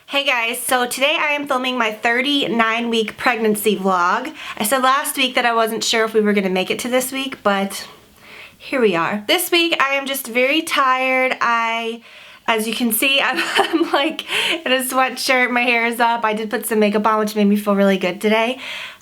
Hey guys, so today I am filming my 39-week pregnancy vlog. I said last week that I wasn't sure if we were gonna make it to this week, but here we are. This week I am just very tired. As you can see, I'm like in a sweatshirt, my hair is up. I did put some makeup on, which made me feel really good today.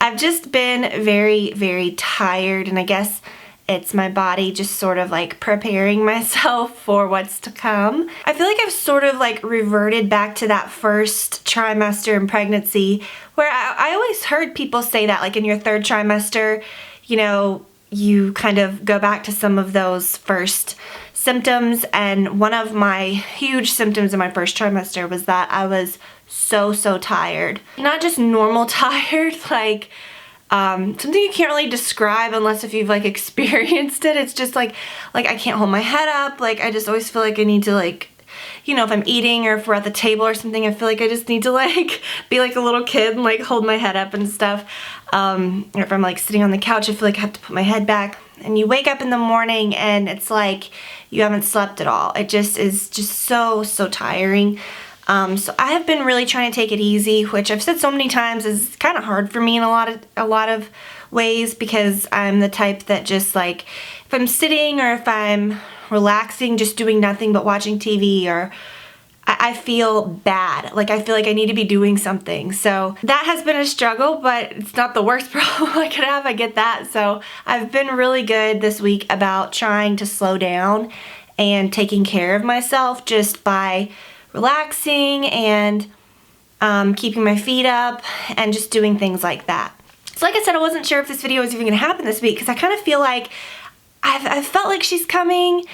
I've just been very, very tired, and I guess it's my body just sort of like preparing myself for what's to come. I feel like I've sort of like reverted back to that first trimester in pregnancy where I always heard people say that like in your third trimester, you know, you kind of go back to some of those first symptoms, and one of my huge symptoms in my first trimester was that I was so tired. Not just normal tired, like something you can't really describe unless if you've like experienced it. It's just like I can't hold my head up. Like I just always feel like I need to, like, you know, if I'm eating or if we're at the table or something, I feel like I just need to like be like a little kid and like hold my head up and stuff. Or if I'm like sitting on the couch, I feel like I have to put my head back. And you wake up in the morning and it's like you haven't slept at all. It just is just so tiring. So I have been really trying to take it easy, which I've said so many times is kind of hard for me in a lot of ways, because I'm the type that just like if I'm sitting or if I'm relaxing, just doing nothing but watching TV, or I feel bad. Like I feel like I need to be doing something. So that has been a struggle, but it's not the worst problem I could have. I get that. So I've been really good this week about trying to slow down and taking care of myself just by relaxing and keeping my feet up and just doing things like that. So like I said, I wasn't sure if this video was even gonna happen this week because I kind of feel like I've felt like she's coming.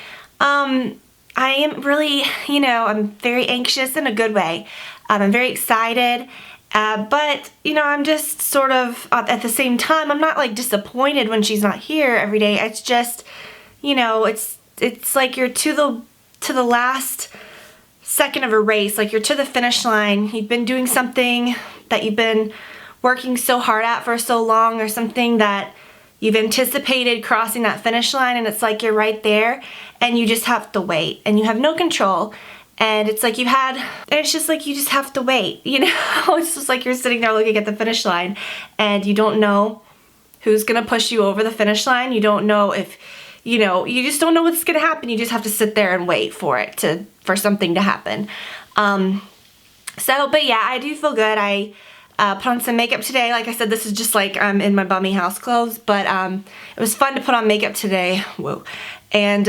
I am really, you know, I'm very anxious in a good way. I'm very excited, but you know, I'm just sort of at the same time, I'm not like disappointed when she's not here every day. It's just, you know, it's like you're to the last second of a race, like you're to the finish line. You've been doing something that you've been working so hard at for so long, or something that you've anticipated crossing that finish line, and it's like you're right there and you just have to wait and you have no control. And it's like it's just like you just have to wait, you know? It's just like you're sitting there looking at the finish line and you don't know who's gonna push you over the finish line. You don't know if, you know, you just don't know what's gonna happen. You just have to sit there and wait for for something to happen. But yeah, I do feel good. I put on some makeup today. Like I said, this is just like I'm in my bummy house clothes, but it was fun to put on makeup today. Whoa. And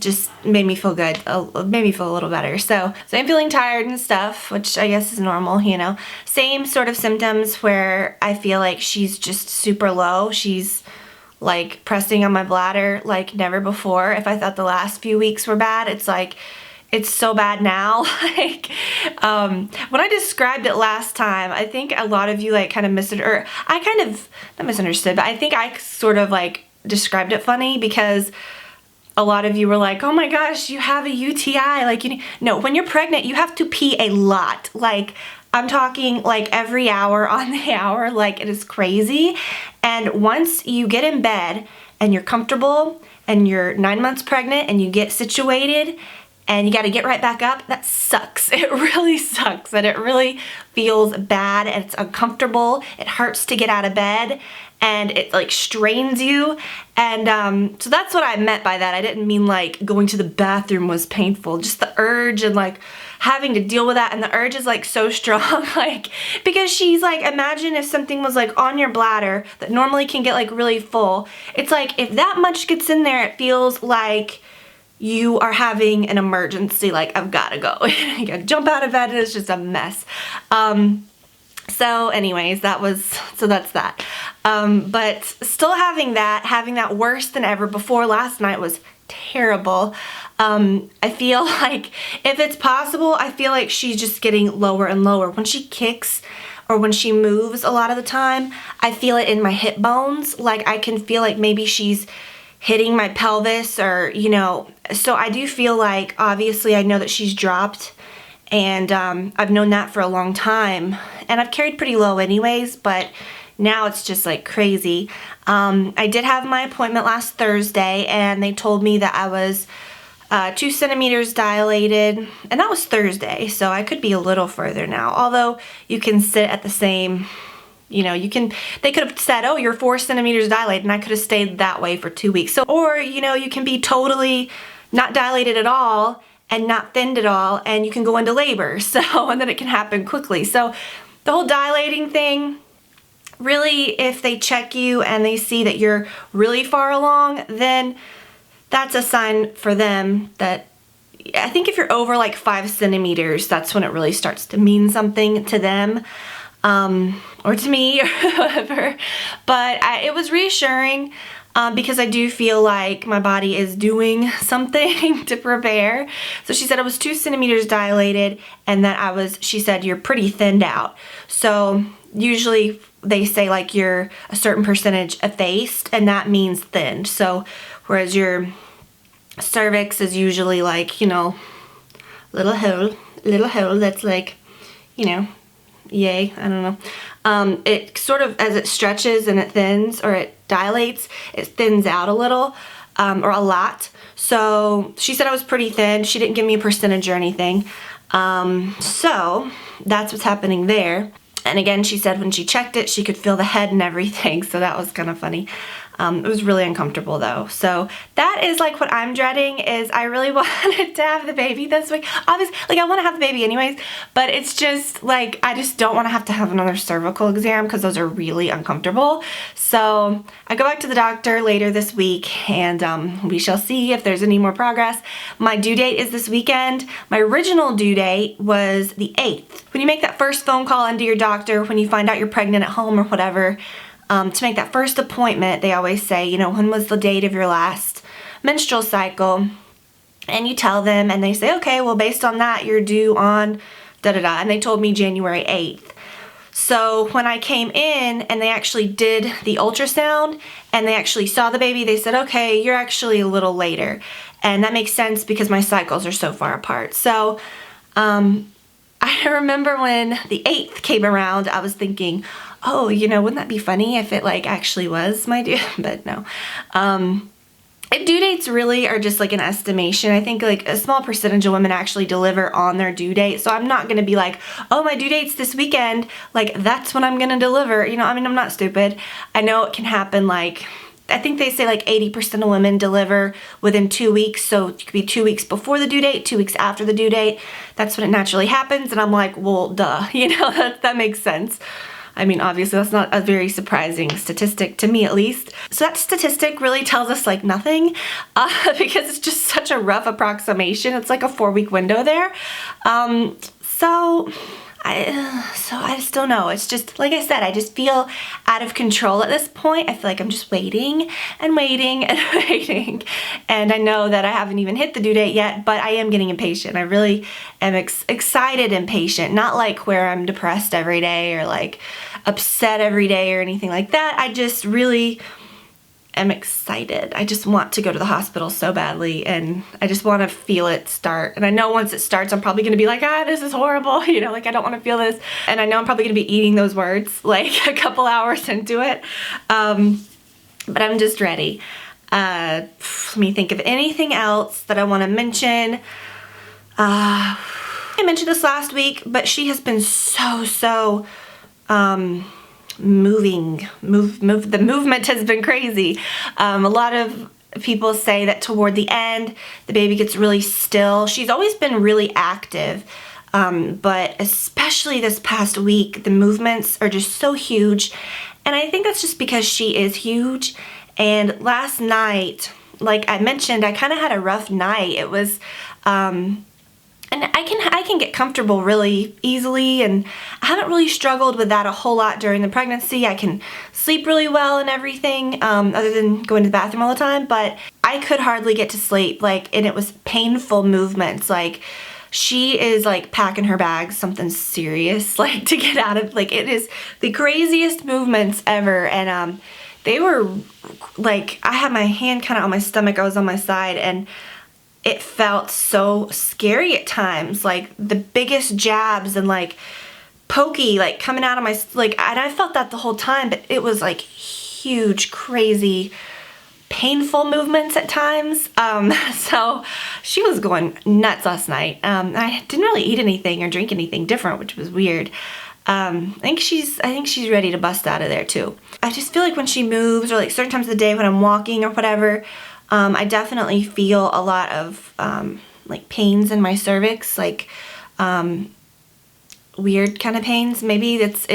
just made me feel good. Made me feel a little better. So I'm feeling tired and stuff, which I guess is normal, you know. Same sort of symptoms where I feel like she's just super low. She's like pressing on my bladder like never before. If I thought the last few weeks were bad, it's like it's so bad now. Like when I described it last time, I think a lot of you like kind of misunderstood, or I kind of not misunderstood, but I think I sort of like described it funny because a lot of you were like, oh my gosh, you have a UTI. Like, no, when you're pregnant, you have to pee a lot. Like, I'm talking like every hour on the hour, like it is crazy. And once you get in bed and you're comfortable and you're 9 months pregnant and you get situated and you got to get right back up, that sucks. It really sucks, and it really feels bad, and it's uncomfortable. It hurts to get out of bed, and it like strains you. And so that's what I meant by that. I didn't mean like going to the bathroom was painful, just the urge and like having to deal with that. And the urge is like so strong, like, because she's like, imagine if something was like on your bladder that normally can get like really full. It's like if that much gets in there, it feels like you are having an emergency, like I've got to go. You gotta jump out of bed and it's just a mess. So anyways, that's that. But still having that worse than ever before. Last night was terrible. I feel like if it's possible, I feel like she's just getting lower and lower. When she kicks or when she moves a lot of the time, I feel it in my hip bones. Like I can feel like maybe she's hitting my pelvis, or, you know, so I do feel like, obviously I know that she's dropped, and I've known that for a long time, and I've carried pretty low anyways, but now it's just like crazy. I did have my appointment last Thursday, and they told me that I was 2 centimeters dilated, and that was Thursday, so I could be a little further now. Although you can sit at the same, you know, they could have said, oh, you're 4 centimeters dilated, and I could have stayed that way for 2 weeks. So, or, you know, you can be totally not dilated at all and not thinned at all, and you can go into labor. So, and then it can happen quickly. So the whole dilating thing, really, if they check you and they see that you're really far along, then that's a sign for them that, I think if you're over like 5 centimeters, that's when it really starts to mean something to them, or to me, or whatever. But it was reassuring, because I do feel like my body is doing something to prepare. So she said it was 2 centimeters dilated, and that she said you're pretty thinned out. So usually they say like you're a certain percentage effaced, and that means thinned. So whereas your cervix is usually like, you know, little hole that's like, you know, yay, I don't know. It sort of, as it stretches and it thins or it dilates, it thins out a little, or a lot. So she said I was pretty thin. She didn't give me a percentage or anything. So that's what's happening there. And again, she said when she checked it, she could feel the head and everything. So that was kind of funny. It was really uncomfortable though. So that is like what I'm dreading, is I really wanted to have the baby this week. Obviously, like I want to have the baby anyways, but it's just like, I just don't want to have another cervical exam because those are really uncomfortable. So I go back to the doctor later this week, and we shall see if there's any more progress. My due date is this weekend. My original due date was the 8th. When you make that first phone call into your doctor, when you find out you're pregnant at home or whatever, to make that first appointment, they always say, you know, when was the date of your last menstrual cycle? And you tell them, and they say, okay, well, based on that, you're due on da-da-da. And they told me January 8th. So when I came in and they actually did the ultrasound and they actually saw the baby, they said, okay, you're actually a little later. And that makes sense because my cycles are so far apart. So I remember when the 8th came around, I was thinking, oh, you know, wouldn't that be funny if it like actually was my due? But no. Due dates really are just like an estimation. I think like a small percentage of women actually deliver on their due date. So I'm not going to be like, oh, my due date's this weekend, like that's when I'm going to deliver. You know, I mean, I'm not stupid. I know it can happen. Like, I think they say like 80% of women deliver within 2 weeks. So it could be 2 weeks before the due date, 2 weeks after the due date. That's when it naturally happens. And I'm like, well, duh, you know, that makes sense. I mean, obviously that's not a very surprising statistic to me, at least. So that statistic really tells us like nothing, because it's just such a rough approximation. It's like a 4-week window there. So I just don't know. It's just, like I said, I just feel out of control at this point. I feel like I'm just waiting and waiting and waiting. And I know that I haven't even hit the due date yet, but I am getting impatient. I really am excited and patient. Not like where I'm depressed every day or like upset every day or anything like that. I just really am excited. I just want to go to the hospital so badly, and I just want to feel it start. And I know once it starts, I'm probably going to be like, this is horrible. You know, like I don't want to feel this. And I know I'm probably going to be eating those words like a couple hours into it. But I'm just ready. Let me think of anything else that I want to mention. I mentioned this last week, but she has been so the movement has been crazy. A lot of people say that toward the end the baby gets really still. She's always been really active, but especially this past week the movements are just so huge, and I think that's just because she is huge. And last night, like I mentioned, I kind of had a rough night. It was and I can get comfortable really easily, and I haven't really struggled with that a whole lot during the pregnancy. I can sleep really well and everything, other than going to the bathroom all the time, but I could hardly get to sleep, like, and it was painful movements. Like, she is like packing her bags, something serious, like to get out of, like, it is the craziest movements ever. And they were like, I had my hand kind of on my stomach, I was on my side, and it felt so scary at times, like the biggest jabs and like pokey, like coming out of my, like, and I felt that the whole time, but it was like huge, crazy painful movements at times. So she was going nuts last night. I didn't really eat anything or drink anything different, which was weird. I think she's ready to bust out of there too. I just feel like when she moves, or like certain times of the day when I'm walking or whatever, I definitely feel a lot of like pains in my cervix, like weird kind of pains. Maybe it's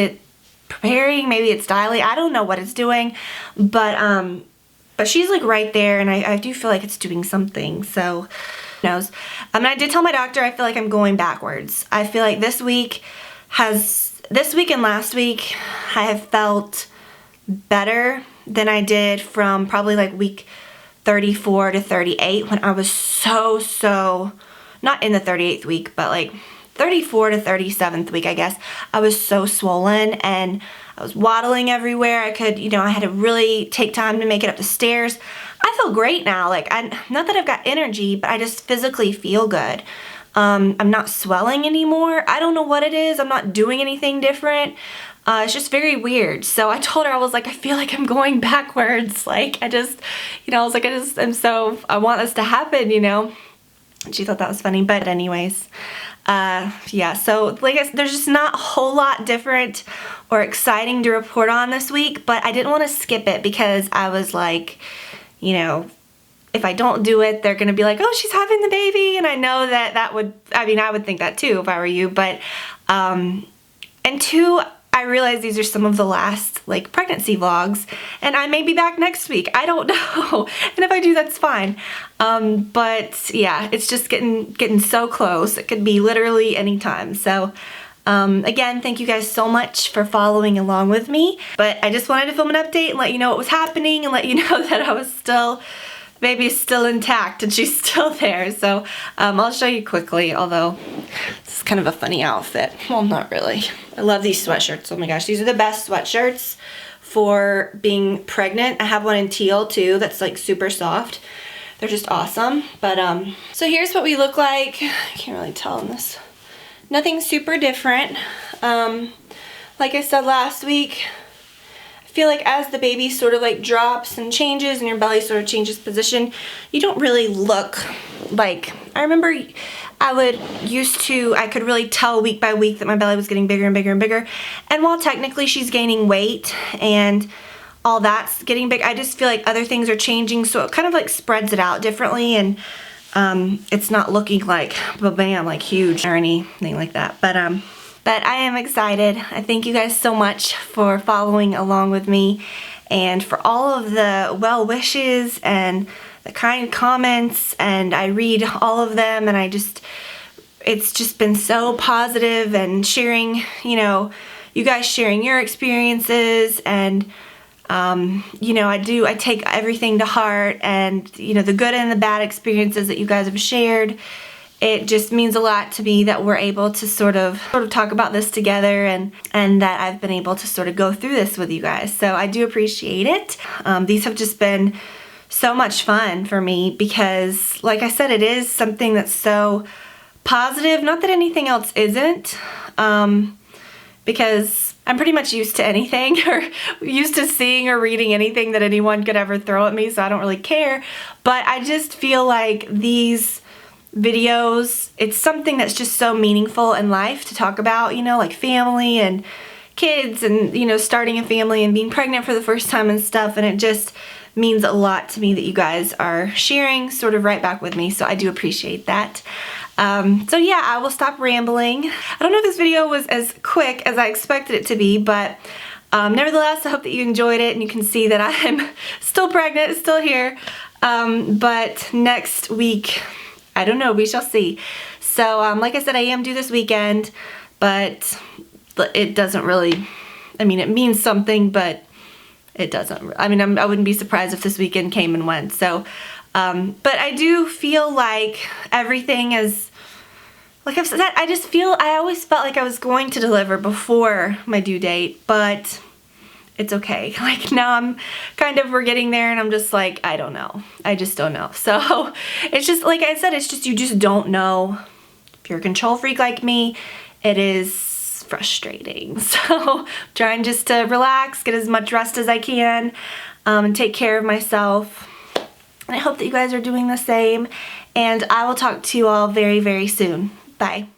preparing, maybe it's dilating. I don't know what it's doing, but she's like right there, and I do feel like it's doing something. So who knows? I did tell my doctor I feel like I'm going backwards. I feel like this week and last week I have felt better than I did from probably like week 34 to 38, when I was so not in the 38th week, but like 34 to 37th week, I guess. I was so swollen and I was waddling everywhere. I had to really take time to make it up the stairs. I feel great now. Like, not that I've got energy, but I just physically feel good. I'm not swelling anymore. I don't know what it is. I'm not doing anything different. It's just very weird. So I told her, I was like, I feel like I'm going backwards. Like, I want this to happen, And she thought that was funny, but anyways, yeah, so like I said, there's just not a whole lot different or exciting to report on this week, but I didn't want to skip it because I was like, if I don't do it, they're going to be like, oh, she's having the baby. And I know I would think that too if I were you, but, and two, I realize these are some of the last like pregnancy vlogs, and I may be back next week. I don't know. And if I do, that's fine. But yeah, it's just getting so close. It could be literally any time. So again, thank you guys so much for following along with me. But I just wanted to film an update and let you know what was happening and let you know that I was baby's still intact and she's still there. So I'll show you quickly, although this is kind of a funny outfit. Well, not really. I love these sweatshirts. Oh my gosh, these are the best sweatshirts for being pregnant. I have one in teal too that's like super soft. They're just awesome. But so here's what we look like. I can't really tell in this. Nothing super different. Like I said last week, I feel like as the baby sort of like drops and changes and your belly sort of changes position, you don't really look like, I remember I could really tell week by week that my belly was getting bigger and bigger and bigger. And while technically she's gaining weight and all that's getting big, I just feel like other things are changing. So it kind of like spreads it out differently, and it's not looking like, bam, like huge or anything like that. But I am excited. I thank you guys so much for following along with me and for all of the well wishes and the kind comments, and I read all of them, and it's just been so positive, and sharing, you guys sharing your experiences, and I take everything to heart, and the good and the bad experiences that you guys have shared. It just means a lot to me that we're able to sort of talk about this together, and that I've been able to sort of go through this with you guys. So I do appreciate it. These have just been so much fun for me because, like I said, it is something that's so positive. Not that anything else isn't, because I'm pretty much used to anything, or used to seeing or reading anything that anyone could ever throw at me, so I don't really care. But I just feel like these videos, it's something that's just so meaningful in life to talk about, like family and kids and, starting a family and being pregnant for the first time and stuff, and it just means a lot to me that you guys are sharing sort of right back with me, so I do appreciate that. So yeah, I will stop rambling. I don't know if this video was as quick as I expected it to be, but nevertheless, I hope that you enjoyed it and you can see that I'm still pregnant, still here. But next week, I don't know, we shall see. So like I said, I am due this weekend, but it doesn't really, it means something, but it doesn't, I wouldn't be surprised if this weekend came and went. So, but I do feel like everything is, like I've said, I always felt like I was going to deliver before my due date, but it's okay. Like now we're getting there, and I'm just like, I don't know. I just don't know. So it's just, like I said, it's just, you just don't know. If you're a control freak like me, it is frustrating. So I'm trying just to relax, get as much rest as I can, and take care of myself. And I hope that you guys are doing the same, and I will talk to you all very, very soon. Bye.